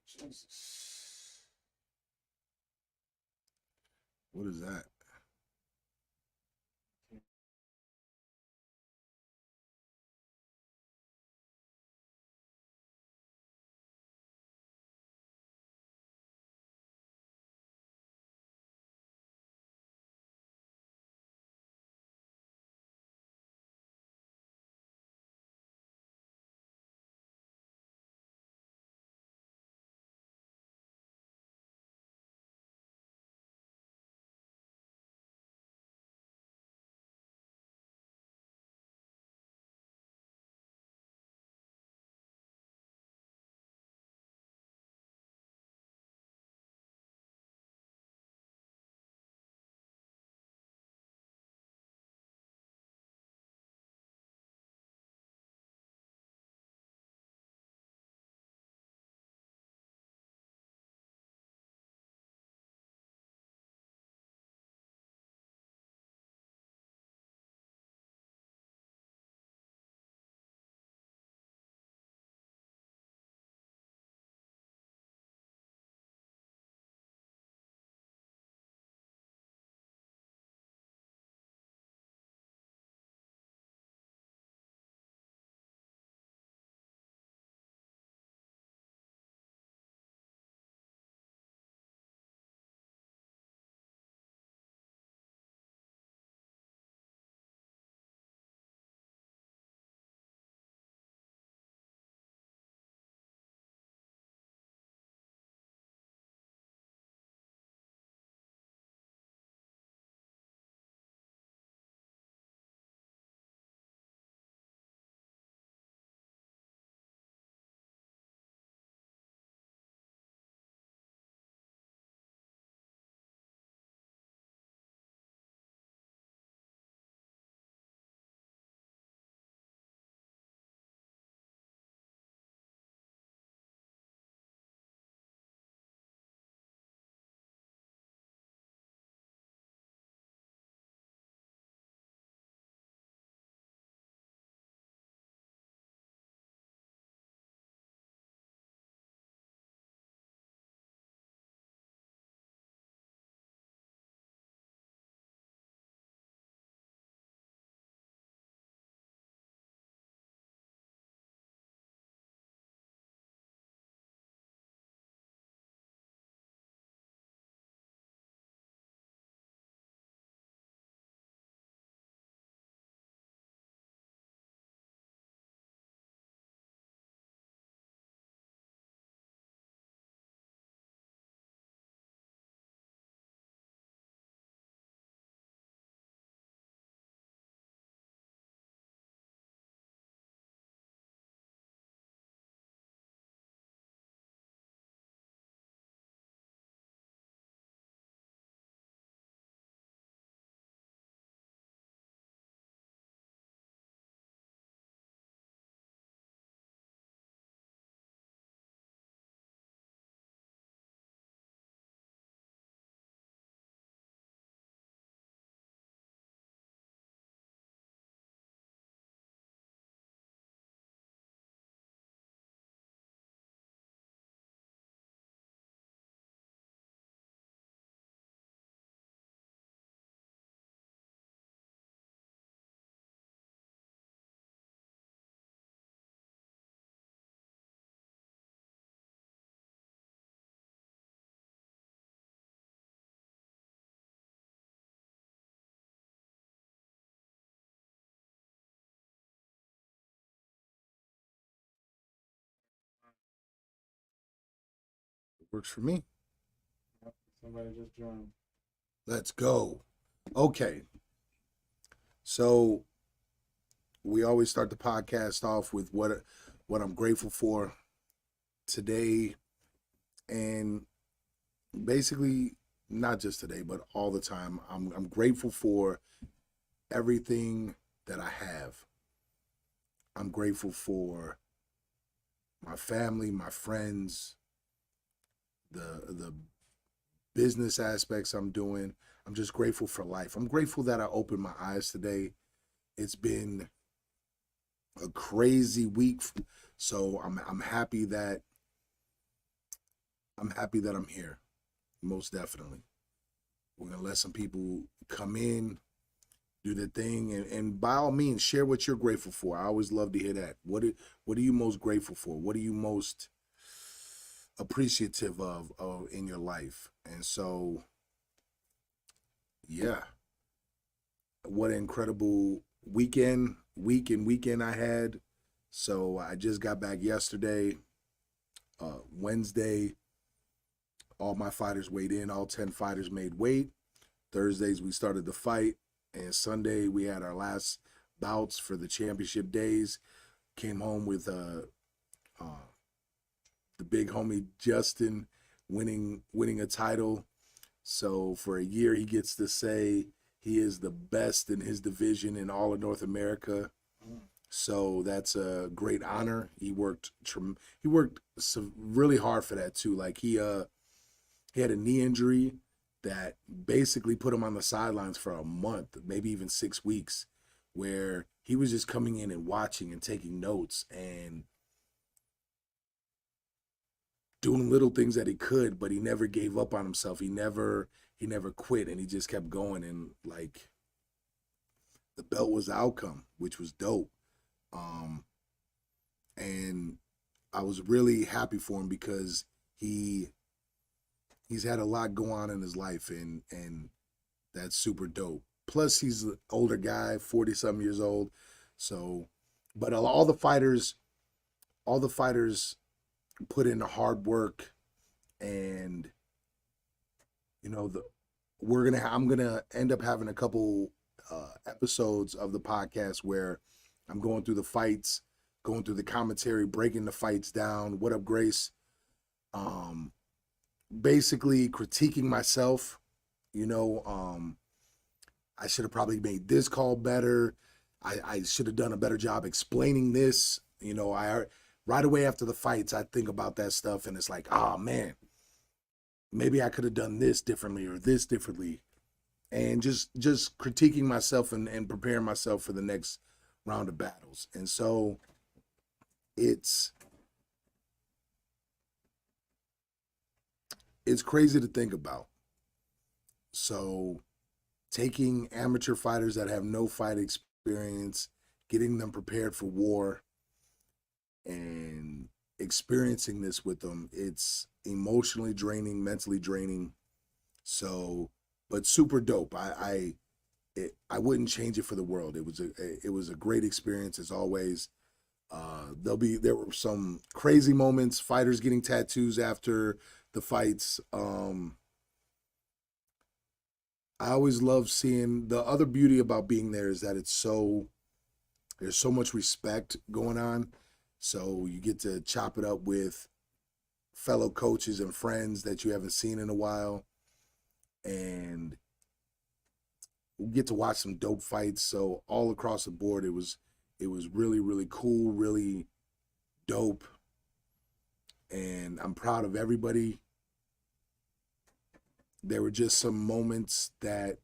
Jesus. What is that? Works for me. Somebody just joined. Let's go. Okay. So we always start the podcast off with what I'm grateful for today, and basically not just today, but all the time. I'm grateful for everything that I have. I'm grateful for my family, my friends, the business aspects I'm doing. I'm just grateful for life. I'm grateful that I opened my eyes today. It's been a crazy week, so I'm happy that I'm happy that I'm here. Most definitely. We're gonna let some people come in, do their thing, and by all means, share what you're grateful for. I always love to hear that. What are you most grateful for? What are you most appreciative of in your life? And so, yeah, what an incredible weekend I had. So I just got back yesterday. Wednesday, all my fighters weighed in. All 10 fighters made weight. Thursdays we started the fight, and Sunday we had our last bouts for the championship days. Came home with the big homie Justin winning a title. So for a year he gets to say he is the best in his division in all of North America. So that's a great honor. He worked really hard for that too. Like he had a knee injury that basically put him on the sidelines for a month, maybe even 6 weeks, where he was just coming in and watching and taking notes and doing little things that he could, but he never gave up on himself. He never quit, and he just kept going. And like the belt was the outcome, which was dope. And I was really happy for him because he's had a lot go on in his life, and that's super dope. Plus, he's an older guy, 40-something years old. So, but all the fighters put in the hard work, and you know I'm gonna end up having a couple episodes of the podcast where I'm going through the fights, going through the commentary, breaking the fights down. What up, Grace? Basically critiquing myself. I should have probably made this call better. I should have done a better job explaining this. I right away after the fights, I think about that stuff, and it's like, oh man, maybe I could have done this differently or this differently, and just critiquing myself and preparing myself for the next round of battles. And so it's crazy to think about. So taking amateur fighters that have no fight experience, getting them prepared for war, and experiencing this with them, it's emotionally draining, mentally draining. So, but super dope. I wouldn't change it for the world. It was a great experience as always. There were some crazy moments, fighters getting tattoos after the fights. I always love seeing the other beauty about being there is that there's so much respect going on. So you get to chop it up with fellow coaches and friends that you haven't seen in a while, and we get to watch some dope fights. So all across the board, it was really, really cool, really dope, and I'm proud of everybody. There were just some moments that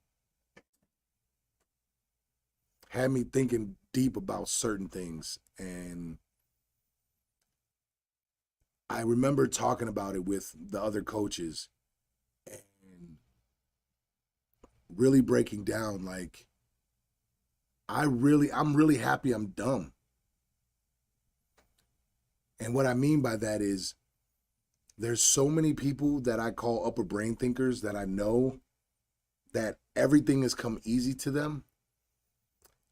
had me thinking deep about certain things, and I remember talking about it with the other coaches and really breaking down like I'm really happy I'm dumb. And what I mean by that is there's so many people that I call upper brain thinkers that I know that everything has come easy to them,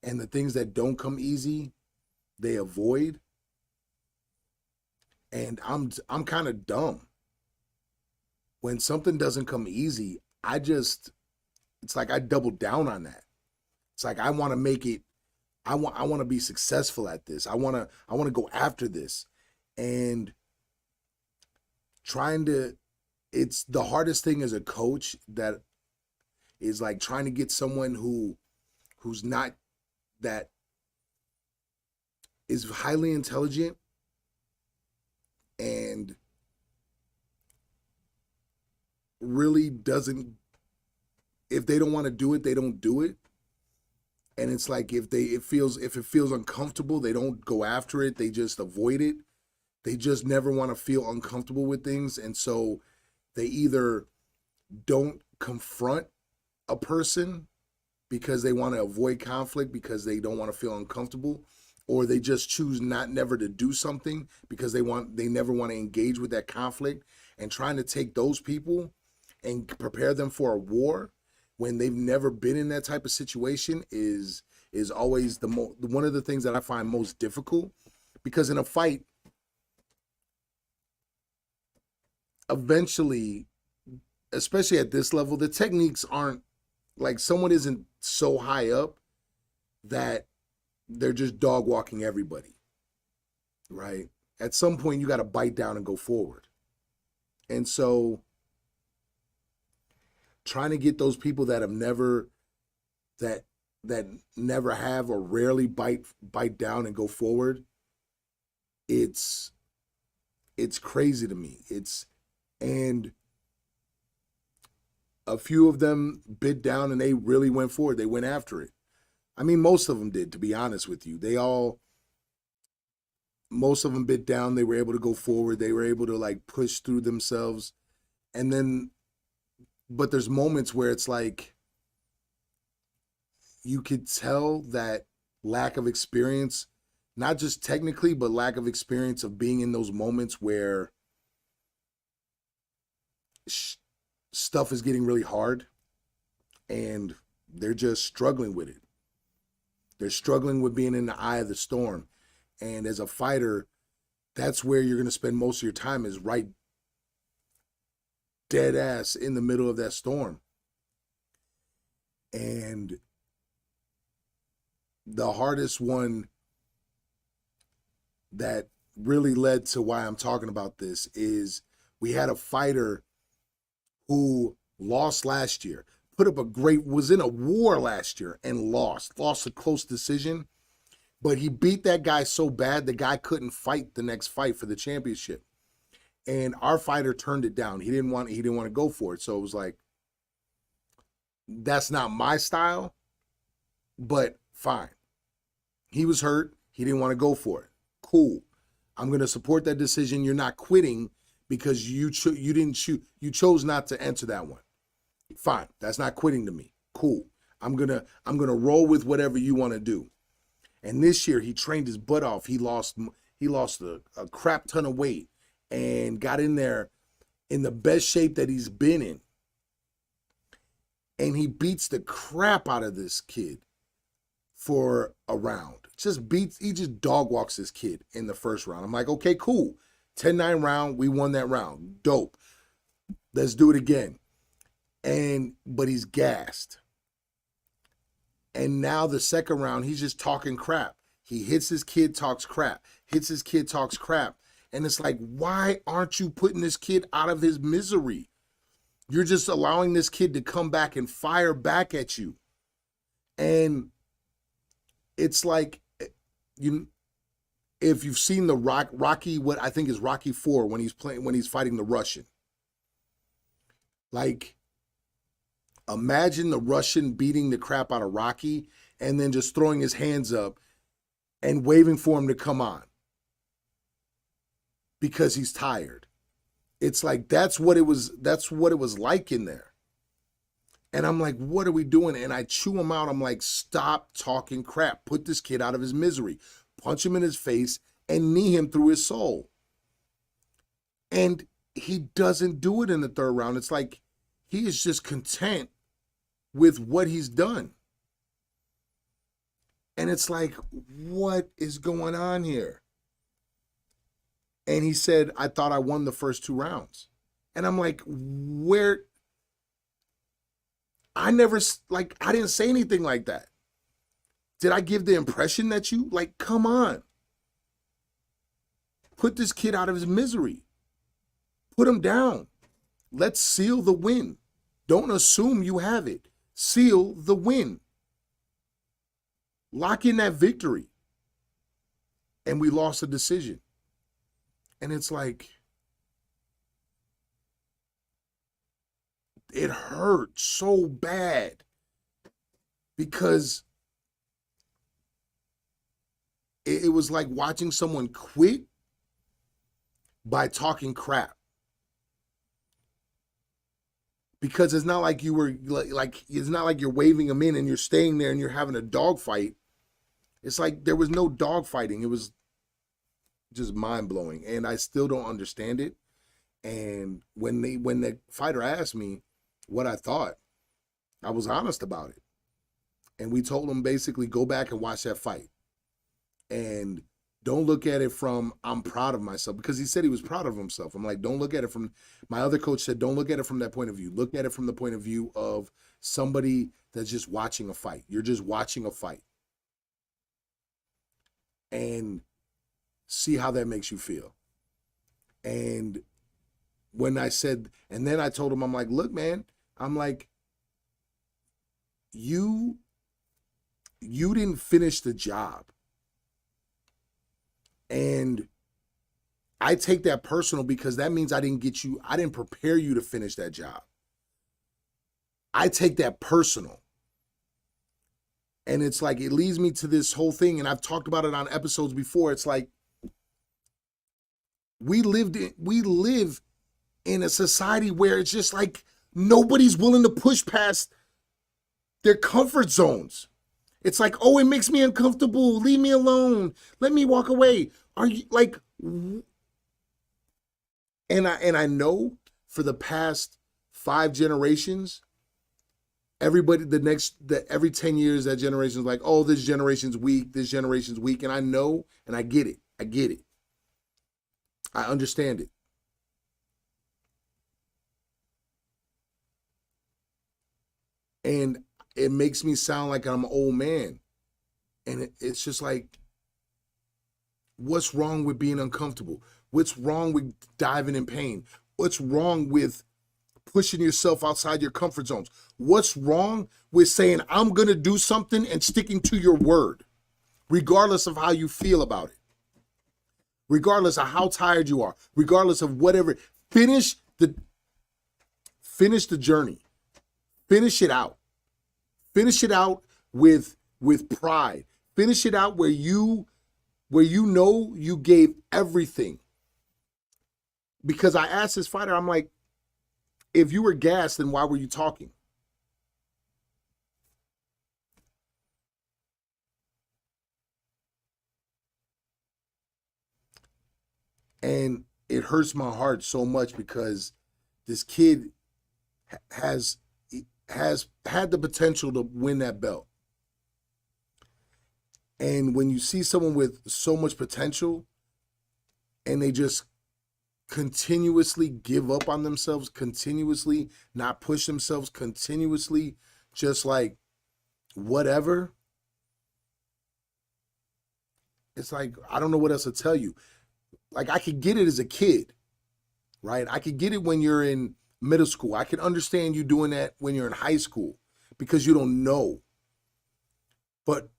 and the things that don't come easy, they avoid. And I'm kind of dumb. When something doesn't come easy, it's like I double down on that. It's like I want to make it. I want to be successful at this. I want to go after this, and it's the hardest thing as a coach, that is like trying to get someone who's not, that is highly intelligent and really doesn't, if they don't want to do it, they don't do it. And it's like if it feels uncomfortable, they don't go after it, they just avoid it. They just never want to feel uncomfortable with things. And so they either don't confront a person because they want to avoid conflict, because they don't want to feel uncomfortable, or they just choose never to do something because they never want to engage with that conflict. And trying to take those people and prepare them for a war when they've never been in that type of situation is always one of the things that I find most difficult, because in a fight, eventually, especially at this level, the techniques aren't like, someone isn't so high up that they're just dog walking everybody, right? At some point, you got to bite down and go forward. And so trying to get those people that have never, that never have or rarely bite down and go forward, it's crazy to me. And a few of them bit down and they really went forward. They went after it. I mean, most of them did, to be honest with you. Most of them bit down. They were able to go forward. They were able to like push through themselves. And then, but there's moments where it's like, you could tell that lack of experience, not just technically, but lack of experience of being in those moments where stuff is getting really hard and they're just struggling with it. They're struggling with being in the eye of the storm. And as a fighter, that's where you're going to spend most of your time, is right dead ass in the middle of that storm. And the hardest one that really led to why I'm talking about this is, we had a fighter who lost last year, was in a war last year and lost a close decision, but he beat that guy so bad the guy couldn't fight the next fight for the championship. And our fighter turned it down. He didn't want to go for it. So it was like, that's not my style, but fine. He was hurt. He didn't want to go for it. Cool. I'm going to support that decision. You're not quitting because you chose not to enter that one. Fine. That's not quitting to me. Cool. I'm going to roll with whatever you want to do. And this year he trained his butt off. He lost a crap ton of weight and got in there in the best shape that he's been in. And he beats the crap out of this kid for a round. He just dog walks this kid in the first round. I'm like, okay, cool. 10-9 round. We won that round. Dope. Let's do it again. But he's gassed. And now the second round, he's just talking crap. He hits his kid, talks crap. Hits his kid, talks crap. And it's like, why aren't you putting this kid out of his misery? You're just allowing this kid to come back and fire back at you. And it's like, if you've seen the Rocky, what I think is Rocky 4, when he's fighting the Russian. Like, imagine the Russian beating the crap out of Rocky and then just throwing his hands up and waving for him to come on because he's tired. It's like, that's what it was like in there. And I'm like, what are we doing? And I chew him out. I'm like, stop talking crap. Put this kid out of his misery. Punch him in his face and knee him through his soul. And he doesn't do it in the third round. It's like, he is just content with what he's done. And it's like, what is going on here? And he said, I thought I won the first 2 rounds. And I'm like, where? I didn't say anything like that. Did I give the impression that you, like, come on. Put this kid out of his misery. Put him down. Let's seal the win. Don't assume you have it. Seal the win. Lock in that victory. And we lost a decision. And it's like, it hurt so bad because it was like watching someone quit by talking crap. because it's not like you were like it's not like you're waving them in and you're staying there and you're having a dog fight. It's like there was no dog fighting. It was just mind blowing, and I still don't understand it. And when the fighter asked me what I thought, I was honest about it, and we told him basically go back and watch that fight, and don't look at it from I'm proud of myself, because he said he was proud of himself. I'm like, don't look at it from, my other coach said, don't look at it from that point of view. Look at it from the point of view of somebody that's just watching a fight. You're just watching a fight, and see how that makes you feel. And when I said, and then I told him, I'm like, look, man, I'm like, you didn't finish the job. And I take that personal, because that means I didn't prepare you to finish that job. I take that personal. And it's like, it leads me to this whole thing, and I've talked about it on episodes before. It's like, we live in a society where it's just like nobody's willing to push past their comfort zones. It's like, oh, it makes me uncomfortable. Leave me alone. Let me walk away. Are you like, and I know for the past 5 generations, everybody, every 10 years, that generation's like, oh, this generation's weak. This generation's weak. And I know, and I get it. I get it. I understand it. And it makes me sound like I'm an old man. And it's just like, what's wrong with being uncomfortable? What's wrong with diving in pain? What's wrong with pushing yourself outside your comfort zones? What's wrong with saying, I'm going to do something and sticking to your word, regardless of how you feel about it, regardless of how tired you are, regardless of whatever? Finish the journey. Finish it out. Finish it out with pride. Finish it out where you know you gave everything. Because I asked this fighter, I'm like, if you were gassed, then why were you talking? And it hurts my heart so much, because this kid has had the potential to win that belt. And when you see someone with so much potential and they just continuously give up on themselves, continuously not push themselves, continuously just like whatever, it's like, I don't know what else to tell you. Like, I could get it as a kid, right? I could get it when you're in middle school. I can understand you doing that when you're in high school, because you don't know. But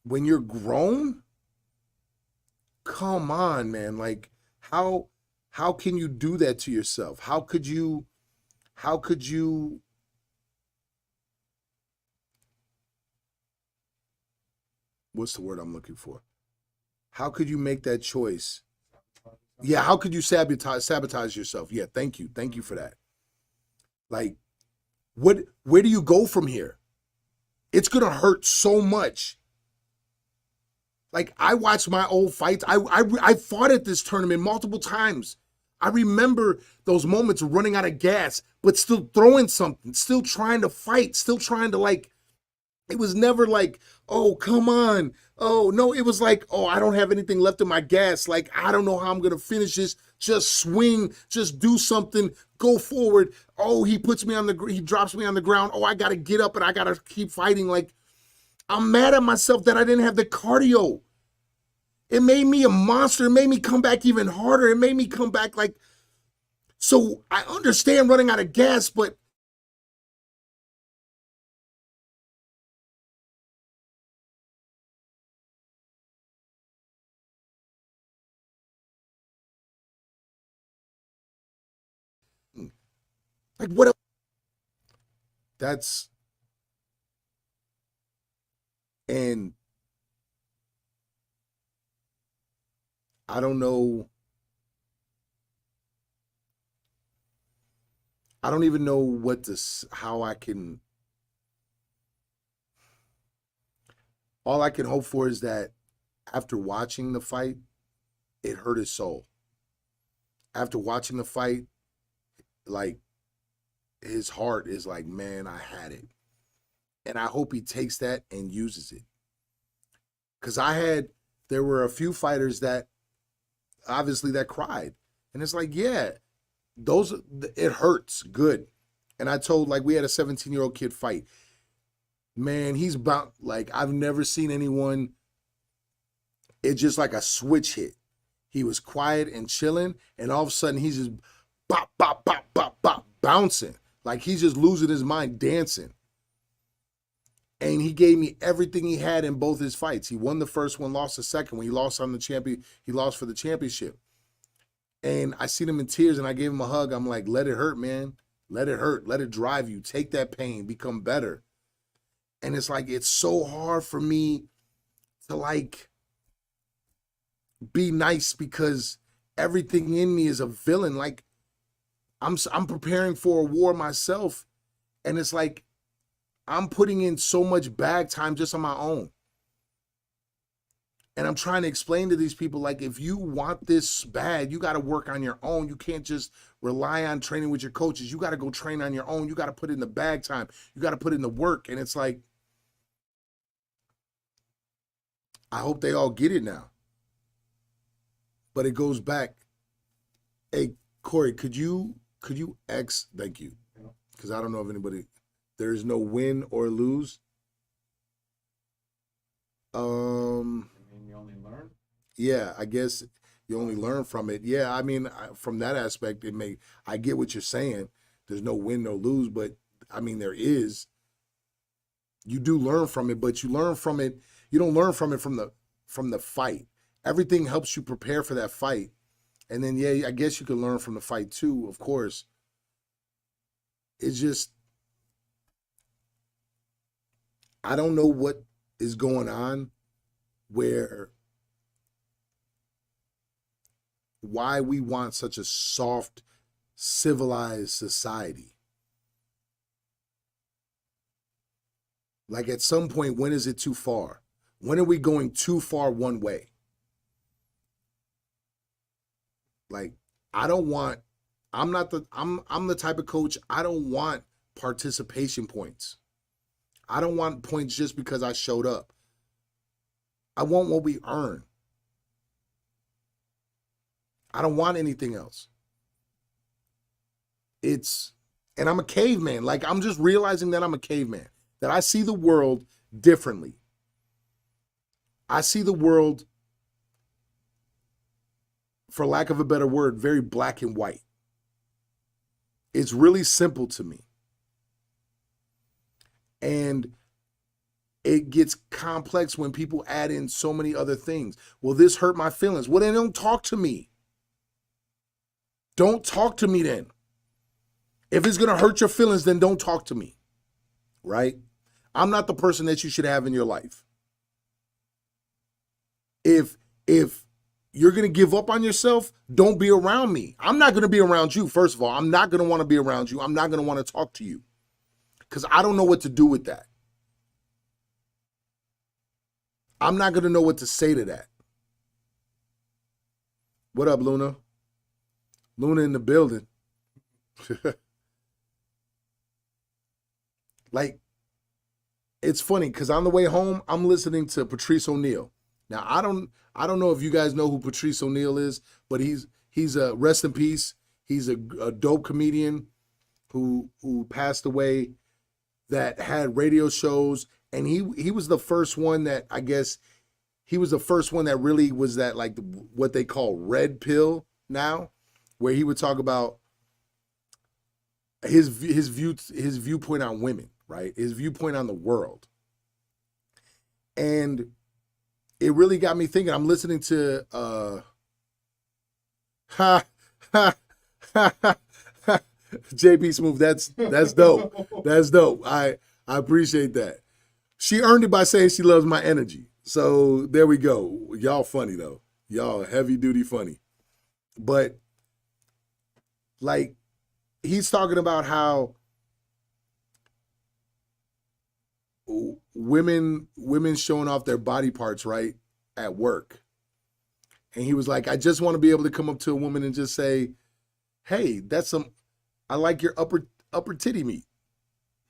when you're grown, come on, man. Like, how can you do that to yourself? How could you what's the word I'm looking for? How could you make that choice? Yeah, how could you sabotage yourself? Yeah, thank you. Thank you for that. Like, where do you go from here? It's gonna hurt so much. Like, I watched my old fights. I fought at this tournament multiple times. I remember those moments of running out of gas, but still throwing something, still trying to fight, still trying to, like, it was never like, oh, come on. Oh, no, it was like, oh, I don't have anything left in my gas. Like, I don't know how I'm going to finish this. Just swing, just do something, go forward. Oh, he drops me on the ground. Oh, I got to get up and I got to keep fighting. Like, I'm mad at myself that I didn't have the cardio. It made me a monster. It made me come back even harder. It made me come back like, so I understand running out of gas, but like, what else? That's, and I don't know. I don't even know how I can. All I can hope for is that after watching the fight, it hurt his soul. After watching the fight, like his heart is like, man, I had it. And I hope he takes that and uses it. Because there were a few fighters that obviously that cried. And it's like, yeah, it hurts good. And I told, like, we had a 17-year-old kid fight. Man, he's about, like, I've never seen anyone, it's just like a switch hit. He was quiet and chilling, and all of a sudden he's just bop, bop, bop, bop, bop, bouncing. Like he's just losing his mind, dancing. And he gave me everything he had in both his fights. He won the first one, lost the second one. He lost he lost for the championship. And I seen him in tears, and I gave him a hug. I'm like, let it hurt, man. Let it hurt. Let it drive you. Take that pain. Become better. And it's like, it's so hard for me to, like, be nice because everything in me is a villain. Like, I'm preparing for a war myself, and it's like I'm putting in so much bag time just on my own. And I'm trying to explain to these people, like, if you want this bad, you got to work on your own. You can't just rely on training with your coaches. You got to go train on your own. You got to put in the bag time. You got to put in the work. And it's like, I hope they all get it now. But it goes back. Hey, Corey, could you thank you. Because I don't know if anybody, there is no win or lose. You only learn? Yeah, I guess you only learn from it. Yeah, I mean, from that aspect, I get what you're saying. There's no win, no lose, but I mean, there is. You do learn from it, but you learn from it. You don't learn from it from the fight. Everything helps you prepare for that fight. And then, yeah, I guess you can learn from the fight too, of course. It's just, I don't know what is going on why we want such a soft, civilized society. Like, at some point, when is it too far? When are we going too far one way? Like, I'm the type of coach, I don't want participation points. I don't want points just because I showed up. I want what we earn. I don't want anything else. And I'm a caveman. Like, I'm just realizing that I'm a caveman, that I see the world differently. I see the world, for lack of a better word, very black and white. It's really simple to me. And it gets complex when people add in so many other things. Well, this hurt my feelings. Well, then don't talk to me. Don't talk to me then. If it's going to hurt your feelings, then don't talk to me. Right? I'm not the person that you should have in your life. If you're going to give up on yourself, don't be around me. I'm not going to be around you, first of all. I'm not going to want to be around you. I'm not going to want to talk to you because I don't know what to do with that. I'm not going to know what to say to that. What up, Luna? Luna in the building. Like, it's funny because on the way home, I'm listening to Patrice O'Neal. Now, I don't know if you guys know who Patrice O'Neal is, but he's a rest in peace. He's a dope comedian who passed away, that had radio shows, and he was the first one that, I guess, he was the first one that really was that, like, what they call red pill now, where he would talk about his viewpoint on women, right? His viewpoint on the world. And it really got me thinking. I'm listening to JP Smooth. That's dope. That's dope. I appreciate that. She earned it by saying she loves my energy. So there we go. Y'all funny though. Y'all heavy duty funny. But, like, he's talking about how women showing off their body parts, right, at work. And he was like, I just want to be able to come up to a woman and just say, hey, I like your upper titty meat.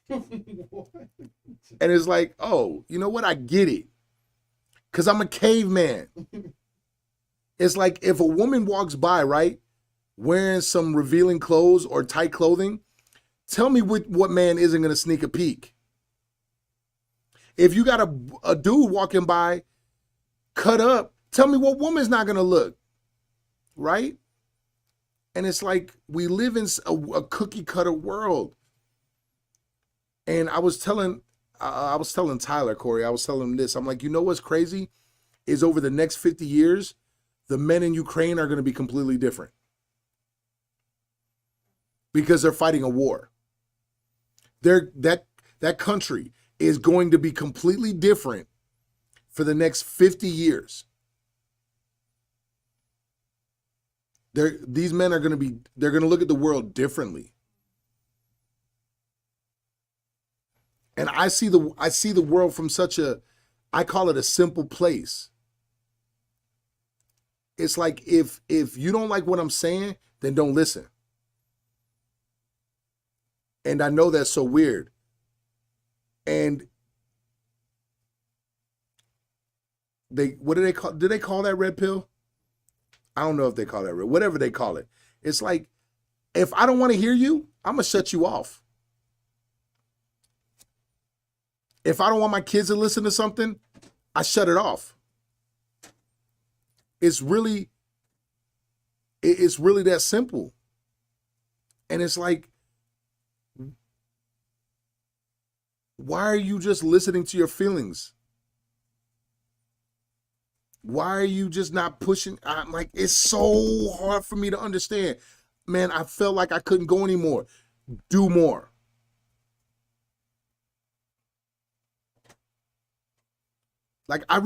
What? And it's like, oh, you know what? I get it. Because I'm a caveman. It's like if a woman walks by, right, wearing some revealing clothes or tight clothing, tell me what man isn't going to sneak a peek. If you got a dude walking by, cut up, tell me what woman's not going to look, right? And it's like we live in a cookie cutter world. And I was telling Tyler, Corey, I was telling him this. I'm like, you know what's crazy? Is over the next 50 years, the men in Ukraine are going to be completely different. Because they're fighting a war. That country is going to be completely different for the next 50 years. These men are going to look at the world differently. And I see the world from I call it a simple place. It's like if you don't like what I'm saying, then don't listen. And I know that's so weird. And what do they call? Do they call that red pill? I don't know if they call that red. Whatever they call it. It's like, if I don't want to hear you, I'm gonna shut you off. If I don't want my kids to listen to something, I shut it off. It's really that simple. And it's like, why are you just listening to your feelings? Why are you just not pushing? I'm like, it's so hard for me to understand. Man, I felt like I couldn't go anymore. Do more. Like I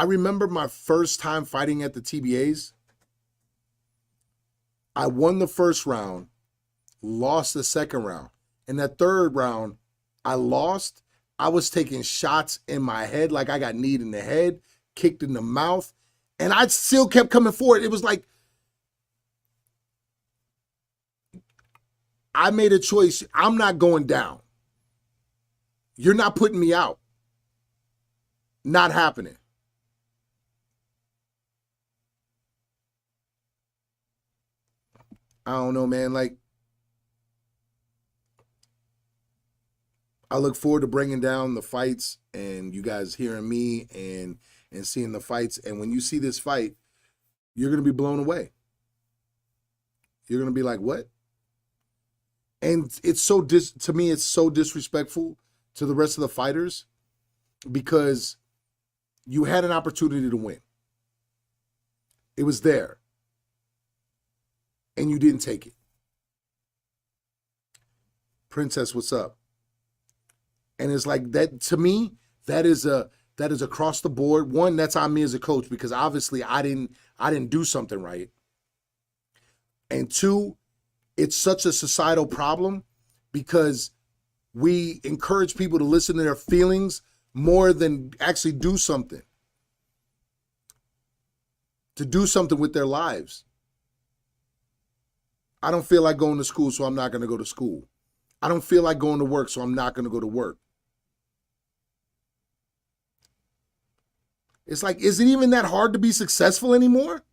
remember my first time fighting at the TBAs. I won the first round, lost the second round. And that third round, I lost. I was taking shots in my head, like I got kneed in the head, kicked in the mouth, and I still kept coming forward. It was like I made a choice. I'm not going down. You're not putting me out. Not happening. I don't know, man. Like, I look forward to bringing down the fights and you guys hearing me and seeing the fights. And when you see this fight, you're going to be blown away. You're going to be like, what? And it's to me, it's so disrespectful to the rest of the fighters because you had an opportunity to win. It was there. And you didn't take it. Princess, what's up? And it's like that, to me, that is across the board. One, that's on me as a coach because obviously I didn't do something right. And two, it's such a societal problem because we encourage people to listen to their feelings more than actually do something. To do something with their lives. I don't feel like going to school, so I'm not going to go to school. I don't feel like going to work, so I'm not going to go to work. It's like, is it even that hard to be successful anymore?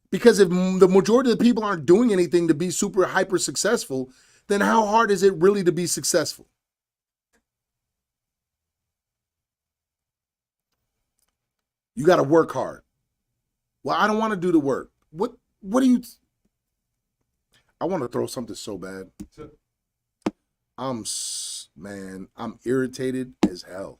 Because if the majority of the people aren't doing anything to be super hyper successful, then how hard is it really to be successful? You got to work hard. Well, I don't want to do the work. What do you... I want to throw something so bad. I'm irritated as hell.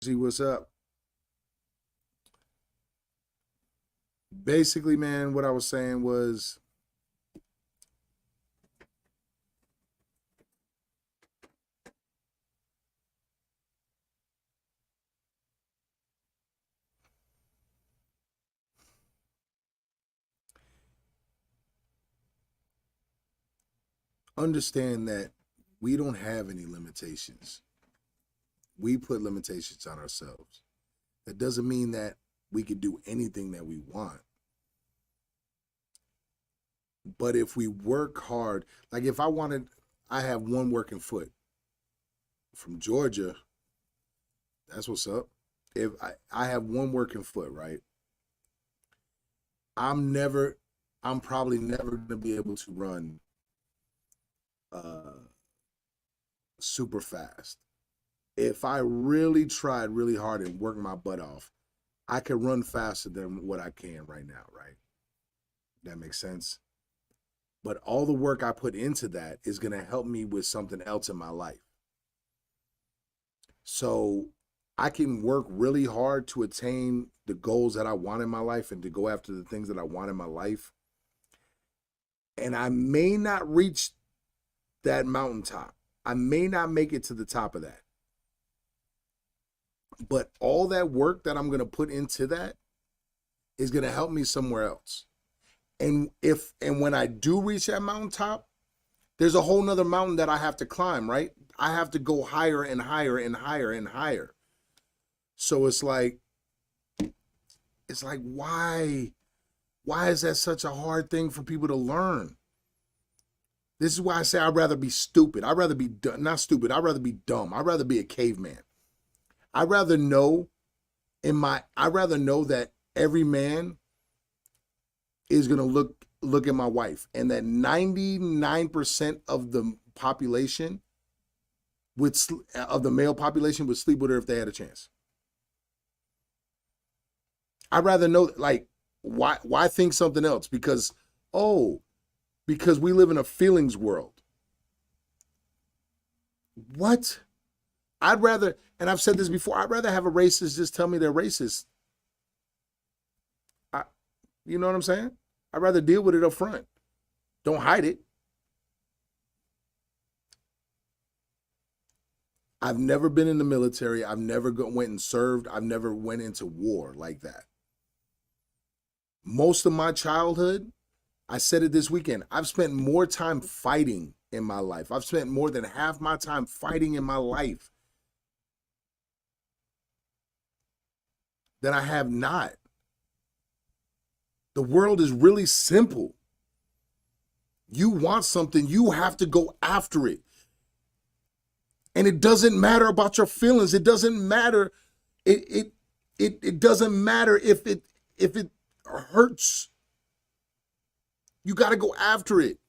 See what's up. Basically, man, what I was saying was understand that we don't have any limitations. We put limitations on ourselves. That doesn't mean that we could do anything that we want. But if we work hard, like if I have one working foot from Georgia, that's what's up. If I have one working foot, right? I'm probably never going to be able to run super fast. If I really tried really hard and worked my butt off, I could run faster than what I can right now, right? That makes sense. But all the work I put into that is going to help me with something else in my life. So I can work really hard to attain the goals that I want in my life and to go after the things that I want in my life. And I may not reach that mountaintop. I may not make it to the top of that. But all that work that I'm going to put into that is going to help me somewhere else. And when I do reach that mountaintop, there's a whole nother mountain that I have to climb, right? I have to go higher and higher and higher and higher. So it's like, why is that such a hard thing for people to learn? This is why I say I'd rather be stupid. I'd rather be not stupid. I'd rather be dumb. I'd rather be a caveman. I'd rather know that every man is going to look at my wife, and that 99% of the population of the male population would sleep with her if they had a chance. I'd rather know, like, why think something else? Because we live in a feelings world. What? I'd rather, and I've said this before, I'd rather have a racist just tell me they're racist. You know what I'm saying? I'd rather deal with it up front. Don't hide it. I've never been in the military. I've never went and served. I've never went into war like that. Most of my childhood, I said it this weekend, I've spent more time fighting in my life. I've spent more than half my time fighting in my life than I have not. The world is really simple. You want something, you have to go after it. And it doesn't matter about your feelings. It doesn't matter. It doesn't matter if it hurts. You got to go after it.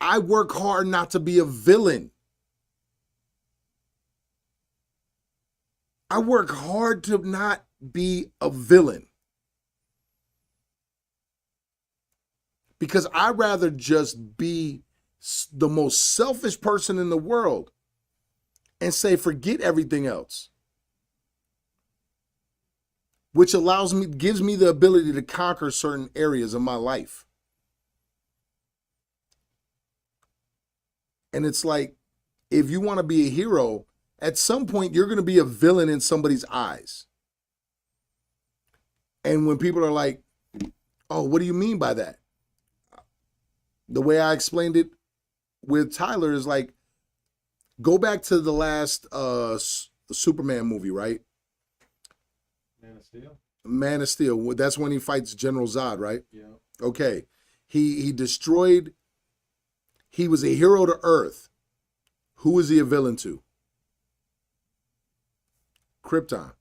I work hard not to be a villain. I work hard to not be a villain. Because I'd rather just be the most selfish person in the world and say, forget everything else. Which gives me the ability to conquer certain areas of my life. And it's like, if you want to be a hero, at some point you're going to be a villain in somebody's eyes. And when people are like, oh, what do you mean by that? The way I explained it with Tyler is like, go back to the last Superman movie, right? Man of Steel. Man of Steel. That's when he fights General Zod, right? Yeah. Okay. He destroyed. He was a hero to Earth. Who was he a villain to? Krypton.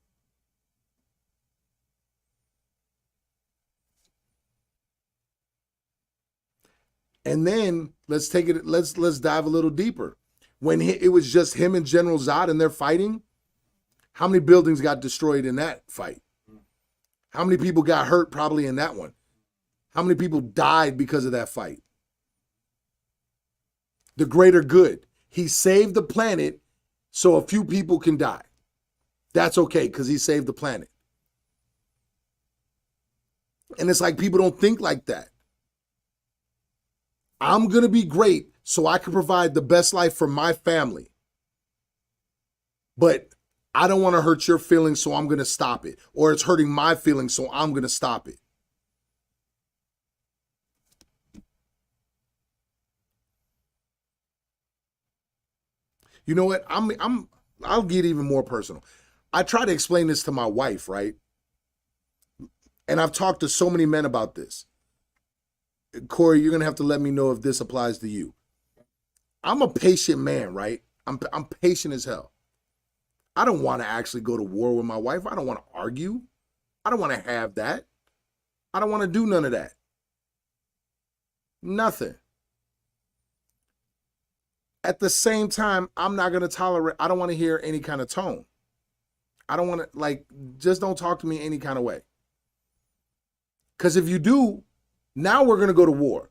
And then let's dive a little deeper. When it was just him and General Zod and they're fighting, how many buildings got destroyed in that fight? How many people got hurt probably in that one? How many people died because of that fight? The greater good. He saved the planet so a few people can die. That's okay because he saved the planet. And it's like people don't think like that. I'm going to be great so I can provide the best life for my family. But I don't want to hurt your feelings, so I'm going to stop it. Or it's hurting my feelings, so I'm going to stop it. You know what? I'll get even more personal. I try to explain this to my wife, right? And I've talked to so many men about this. Corey, you're going to have to let me know if this applies to you. I'm a patient man, right? I'm patient as hell. I don't want to actually go to war with my wife. I don't want to argue. I don't want to have that. I don't want to do none of that. Nothing. At the same time, I'm not going to tolerate, I don't want to hear any kind of tone. I don't want to, like, just don't talk to me any kind of way. Because if you do, now we're going to go to war.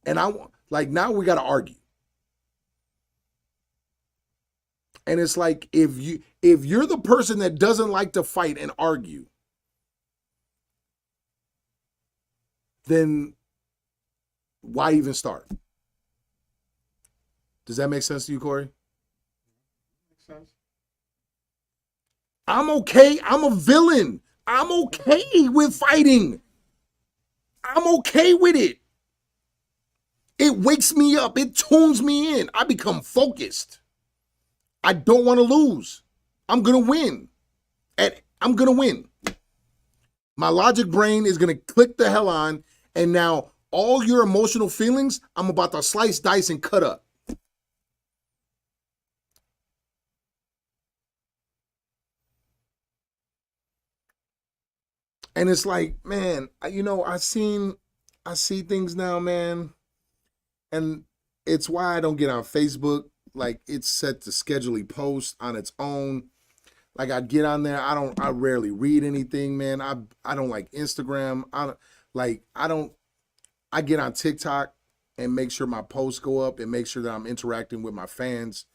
And now we got to argue. And it's like, if you're the person that doesn't like to fight and argue, then why even start? Does that make sense to you, Corey? Makes sense. I'm okay. I'm a villain. I'm okay with fighting. I'm okay with it. It wakes me up. It tunes me in. I become focused. I don't want to lose. I'm going to win. And I'm going to win. My logic brain is going to click the hell on. And now all your emotional feelings, I'm about to slice, dice, and cut up. And it's like, man, I see things now, man. And it's why I don't get on Facebook. Like, it's set to schedule post on its own. Like, I get on there. I rarely read anything, man. I don't like Instagram. I get on TikTok and make sure my posts go up and make sure that I'm interacting with my fans.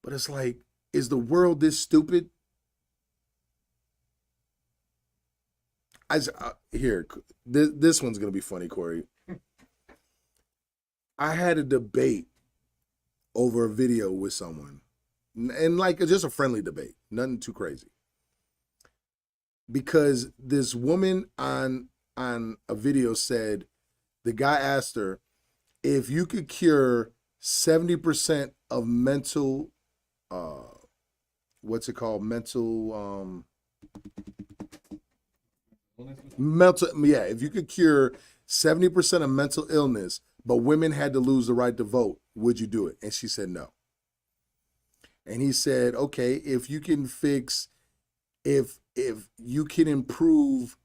But it's like, is the world this stupid? This one's going to be funny, Corey. I had a debate over a video with someone, and like just a friendly debate, nothing too crazy. Because this woman on a video said, the guy asked her, if you could cure 70% of mental, what's it called? If you could cure 70% of mental illness, but women had to lose the right to vote, would you do it? And she said no. And he said, okay, if you can improve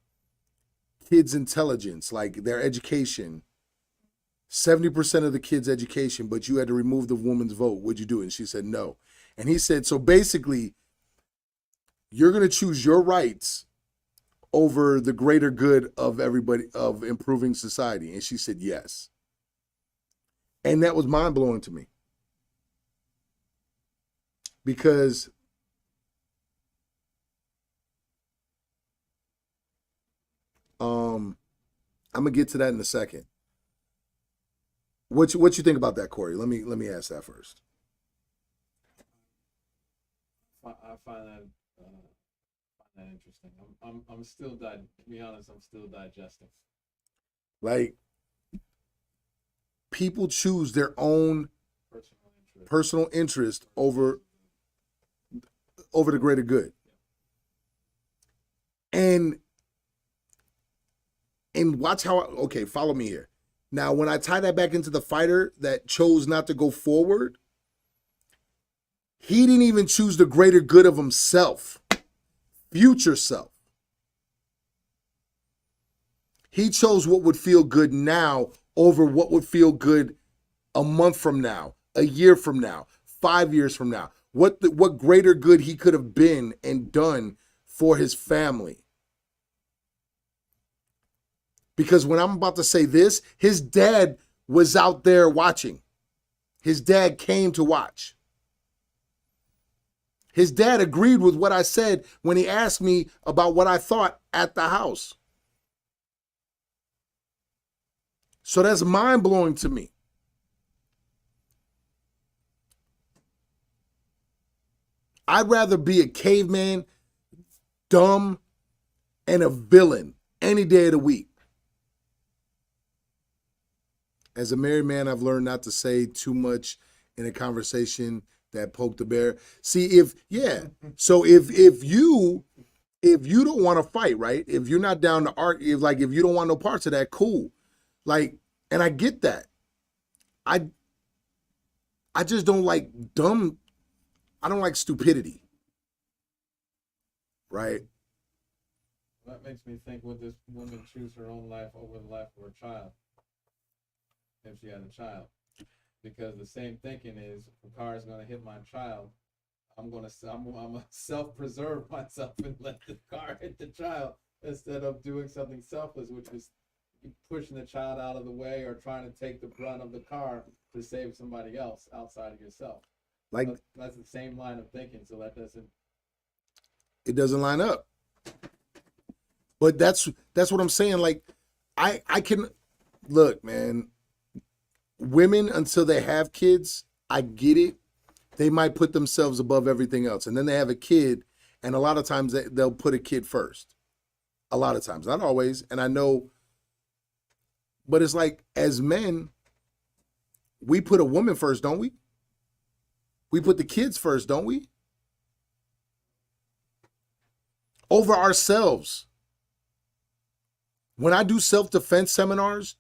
kids' intelligence, like their education, 70% of the kids' education, but you had to remove the woman's vote, would you do it? And she said no. And he said, so basically, you're going to choose your rights over the greater good of everybody, of improving society. And she said yes. And that was mind-blowing to me. Because I'm gonna get to that in a second. What you think about that, Corey? Let me ask that first. I find that interesting. I'm still to be honest, I'm still digesting. Like, people choose their own personal interest over the greater good. And watch how, okay, follow me here. Now, when I tie that back into the fighter that chose not to go forward, he didn't even choose the greater good of himself, future self. He chose what would feel good now over what would feel good a month from now, a year from now, 5 years from now. What greater good he could have been and done for his family. Because when I'm about to say this, his dad was out there watching. His dad came to watch. His dad agreed with what I said when he asked me about what I thought at the house. So that's mind-blowing to me. I'd rather be a caveman, dumb, and a villain any day of the week. As a married man, I've learned not to say too much in a conversation that poked the bear. See, so if you don't want to fight, right? If you're not down to argue, if you don't want no parts of that, cool. Like, and I get that. I just don't like dumb. I don't like stupidity. Right? That makes me think, would this woman choose her own life over the life of her child if she had a child? Because the same thinking is, if a car is going to hit my child, I'm gonna self-preserve myself and let the car hit the child instead of doing something selfless, which is pushing the child out of the way or trying to take the brunt of the car to save somebody else outside of yourself. Like, that's the same line of thinking, so that it doesn't line up. But that's what I'm saying. Like, I can look, man. Women, until they have kids, I get it. They might put themselves above everything else, and then they have a kid, and a lot of times they'll put a kid first. A lot of times, not always, and I know. But it's like, as men, we put a woman first, don't we? We put the kids first, don't we? Over ourselves. When I do self-defense seminars,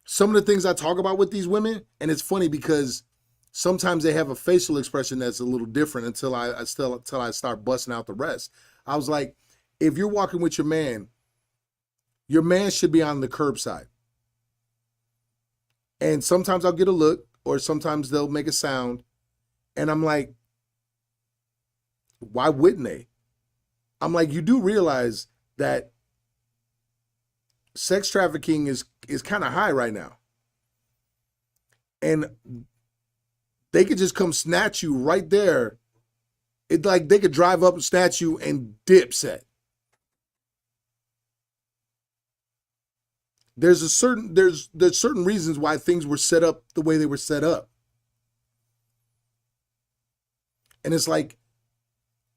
some of the things I talk about with these women, and it's funny because sometimes they have a facial expression that's a little different until I start busting out the rest. I was like, if you're walking with your man should be on the curbside. And sometimes I'll get a look, or sometimes they'll make a sound, and I'm like, why wouldn't they? I'm like, you do realize that sex trafficking is kind of high right now. And they could just come snatch you right there. It's like they could drive up and snatch you and dip set. There's certain reasons why things were set up the way they were set up. And it's like,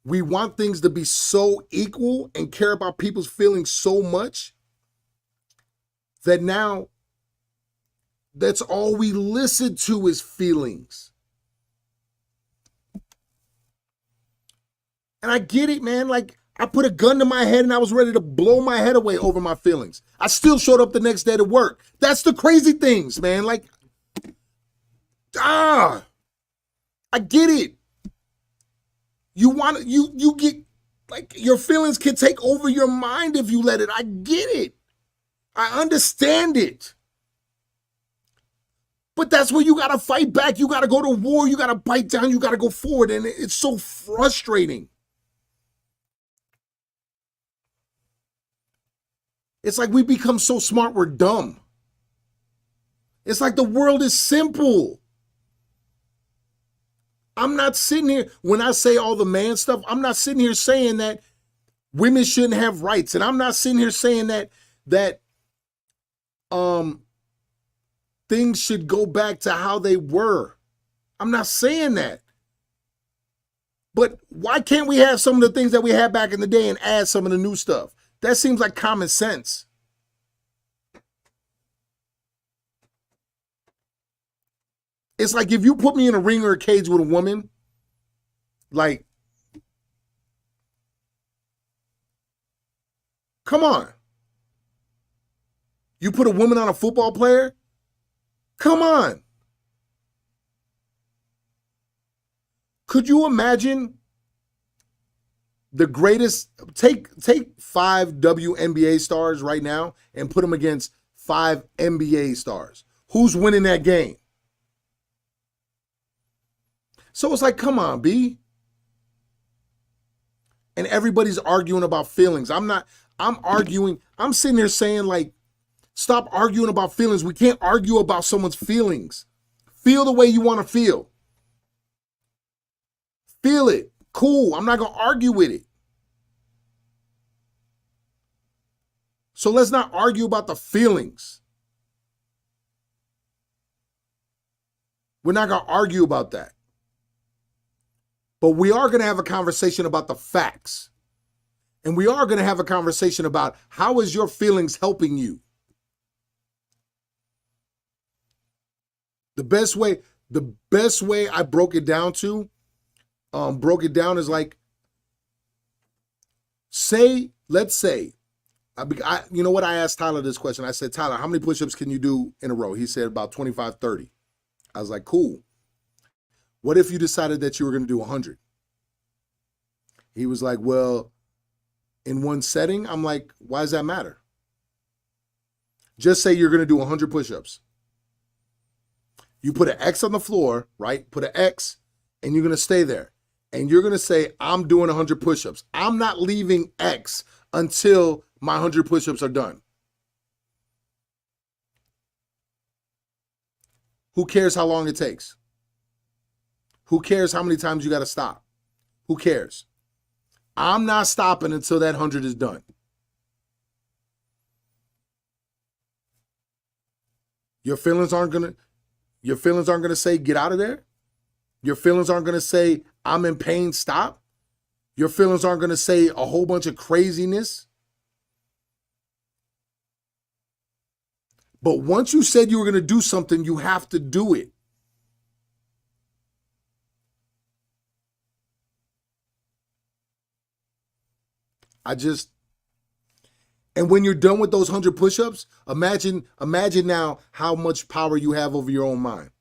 we want things to be so equal and care about people's feelings so much that now that's all we listen to is feelings. And I get it, man. Like, I put a gun to my head and I was ready to blow my head away over my feelings. I still showed up the next day to work. That's the crazy things, man. Like, I get it. You get, like, your feelings can take over your mind if you let it. I get it. I understand it. But that's where you got to fight back. You got to go to war. You got to bite down. You got to go forward. And it's so frustrating. It's like we become so smart, we're dumb. It's like the world is simple. I'm not sitting here, when I say all the man stuff, I'm not sitting here saying that women shouldn't have rights. And I'm not sitting here saying that things should go back to how they were. I'm not saying that. But why can't we have some of the things that we had back in the day and add some of the new stuff? That seems like common sense. It's like, if you put me in a ring or a cage with a woman, like, come on. You put a woman on a football player? Come on. Could you imagine the greatest, take 5 WNBA stars right now and put them against 5 NBA stars? Who's winning that game? So it's like, come on, B. And everybody's arguing about feelings. I'm sitting there saying, like, stop arguing about feelings. We can't argue about someone's feelings. Feel the way you want to feel. Feel it. Cool. I'm not going to argue with it. So let's not argue about the feelings. We're not going to argue about that. But we are going to have a conversation about the facts. And we are going to have a conversation about how is your feelings helping you? The best way I broke it down is like, let's say, you know what? I asked Tyler this question. I said, Tyler, how many push-ups can you do in a row? He said about 25, 30. I was like, cool. What if you decided that you were going to do 100? He was like, well, in one setting. I'm like, why does that matter? Just say you're going to do 100 push-ups. You put an X on the floor, right? Put an X, and you're going to stay there. And you're going to say, I'm doing 100 push-ups. I'm not leaving X until my 100 push-ups are done. Who cares how long it takes? Who cares how many times you got to stop? Who cares? I'm not stopping until that 100 is done. Your feelings aren't going to say, get out of there. Your feelings aren't going to say, I'm in pain, stop. Your feelings aren't going to say a whole bunch of craziness. But once you said you were going to do something, you have to do it. And when you're done with those 100 push-ups, imagine now how much power you have over your own mind.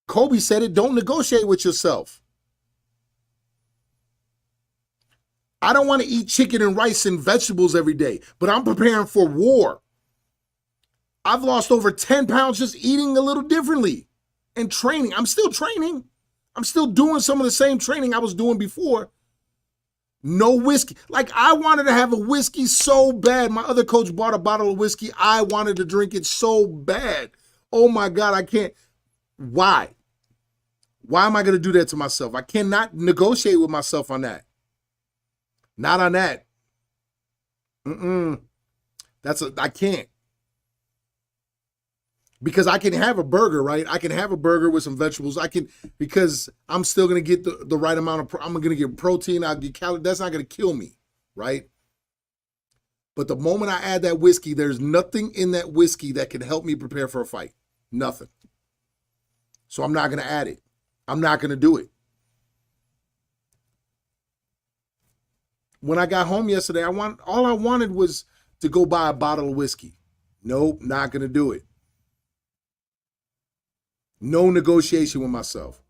Kobe said it, don't negotiate with yourself. I don't want to eat chicken and rice and vegetables every day, but I'm preparing for war. I've lost over 10 pounds just eating a little differently and training. I'm still training. I'm still doing some of the same training I was doing before. No whiskey. Like, I wanted to have a whiskey so bad. My other coach bought a bottle of whiskey. I wanted to drink it so bad. Oh my God, I can't. Why? Why am I going to do that to myself? I cannot negotiate with myself on that. Not on that. I can't. Because I can have a burger, right? I can have a burger with some vegetables. Because I'm still going to get the right amount of, I'm going to get protein, I'll get calories. That's not going to kill me, right? But the moment I add that whiskey, there's nothing in that whiskey that can help me prepare for a fight. Nothing. So I'm not going to add it. I'm not going to do it. When I got home yesterday, all I wanted was to go buy a bottle of whiskey. Nope, not going to do it. No negotiation with myself.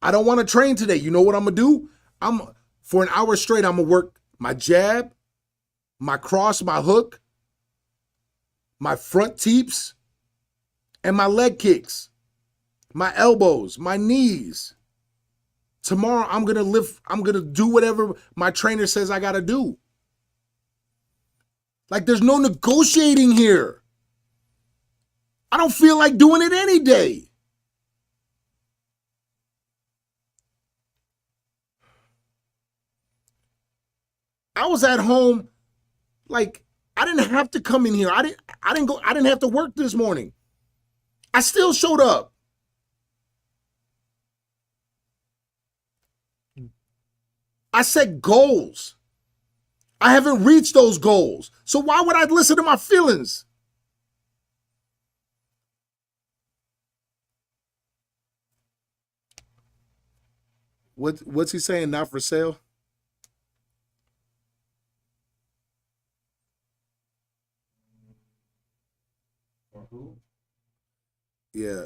I don't want to train today. You know what I'm going to do? For an hour straight, I'm going to work my jab, my cross, my hook, my front teeps, and my leg kicks, my elbows, my knees. Tomorrow, I'm going to lift, I'm going to do whatever my trainer says I got to do. Like, there's no negotiating here. I don't feel like doing it any day. I was at home, like, I didn't have to come in here. I didn't have to work this morning. I still showed up. I set goals. I haven't reached those goals. So why would I listen to my feelings? What's he saying? Not for sale? For who? Yeah,